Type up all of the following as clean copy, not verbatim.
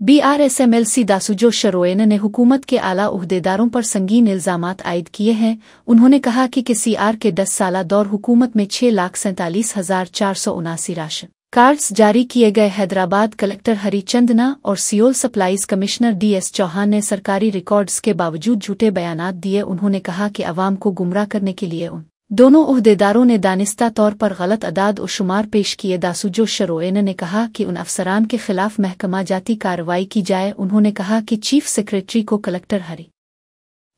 BRSMLC दासुजो शरोएन ने हुकूमत के आला उहदेदारों पर संगीन इल्जामात आयद किए हैं। उन्होंने कहा कि CR के 10 साला दौर हुकूमत में 6,47,479 राशन कार्ड्स जारी किए गए। हैदराबाद कलेक्टर हरिचंदना और civil supplies commissioner DS Chauhan ने सरकारी रिकॉर्ड्स के बावजूद झूठे बयानात दिए। उन्होंने कहा कि अवाम को गुमराह करने के लिए उन दोनों उहदेदारों ने दानिस्ता तौर पर गलत अदाद और शुमार पेश किए। दासुजो शरोएन ने कहा कि उन अफसरान के खिलाफ महकमा जाती कार्रवाई की जाए। उन्होंने कहा कि चीफ सेक्रेटरी को कलेक्टर हरि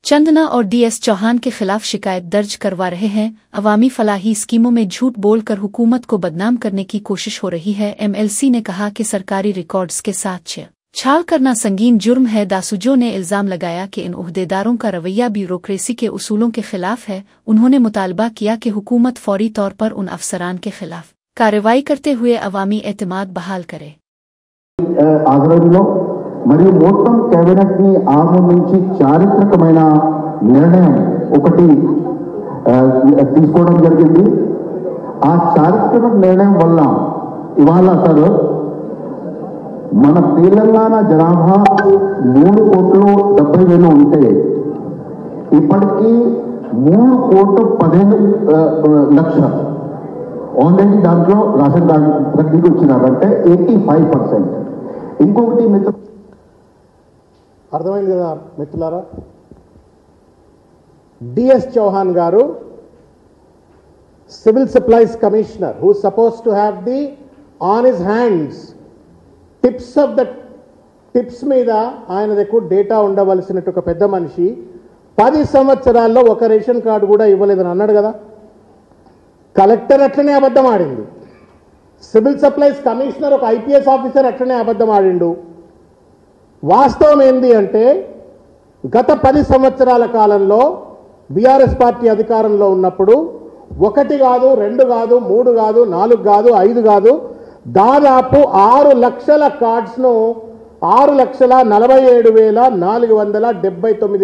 चंदना और DS चौहान के खिलाफ शिकायत दर्ज करवा रहे हैं। अवामी फलाही स्कीमों में झूठ बोलकर हुकूमत को बदनाम करने की कोशिश हो रही है। MLC ने कहा कि सरकारी रिकॉर्ड्स के साथ छेड़छाड़ करना संगीन जुर्म है। दासुजो ने इल्जाम लगाया कि इन उहदेदारों का रवैया ब्यूरोक्रेसी के उसूलों के खिलाफ है। उन्होंने मुतालबा किया कि हुकूमत फौरी तौर पर उन अफसरान के खिलाफ कार्रवाई करते हुए अवामी एतमाद बहाल करे। మరియు మొత్తం కేబినెట్ ని ఆమె నుంచి చారిత్రకమైన నిర్ణయం ఒకటి తీసుకోవడం జరిగింది। ఆ చారిత్రక నిర్ణయం వల్ల ఇవాళ సార్ మన తెలంగాణ జనాభా 3,70,000 ఉంటే ఇప్పటికీ 3,15,00,000 ఆల్రెడీ దాంట్లో రేషన్ కార్డు ప్రతికి వచ్చినారంటే 85%। ఇంకొకటి మిత్ర అర్థమైంది కదా మిత్రులారా, DS చౌహాన్ గారు civil supplies commissioner who suppose to have the on his hands tips మీద ఆయన దగ్గర డేటా ఉండవలసినట్టు ఒక పెద్ద మనిషి 10 సంవత్సరాల్లో ఒక రేషన్ కార్డు కూడా ఇవ్వలేదని అన్నాడు కదా। కలెక్టర్ అట్లనే అబద్ధం ఆడింది, సివిల్ సప్లైస్ కమిషనర్ ఒక IPS ఆఫీసర్ అట్లనే అబద్ధం ఆడిండు। వాస్తవం ఏంది అంటే గత 10 సంవత్సరాల కాలంలో BRS పార్టీ అధికారంలో ఉన్నప్పుడు 1 కాదు 2 కాదు 3 కాదు 4 కాదు 5 కాదు దాదాపు 6 లక్షల కార్డ్స్ను 6,47,479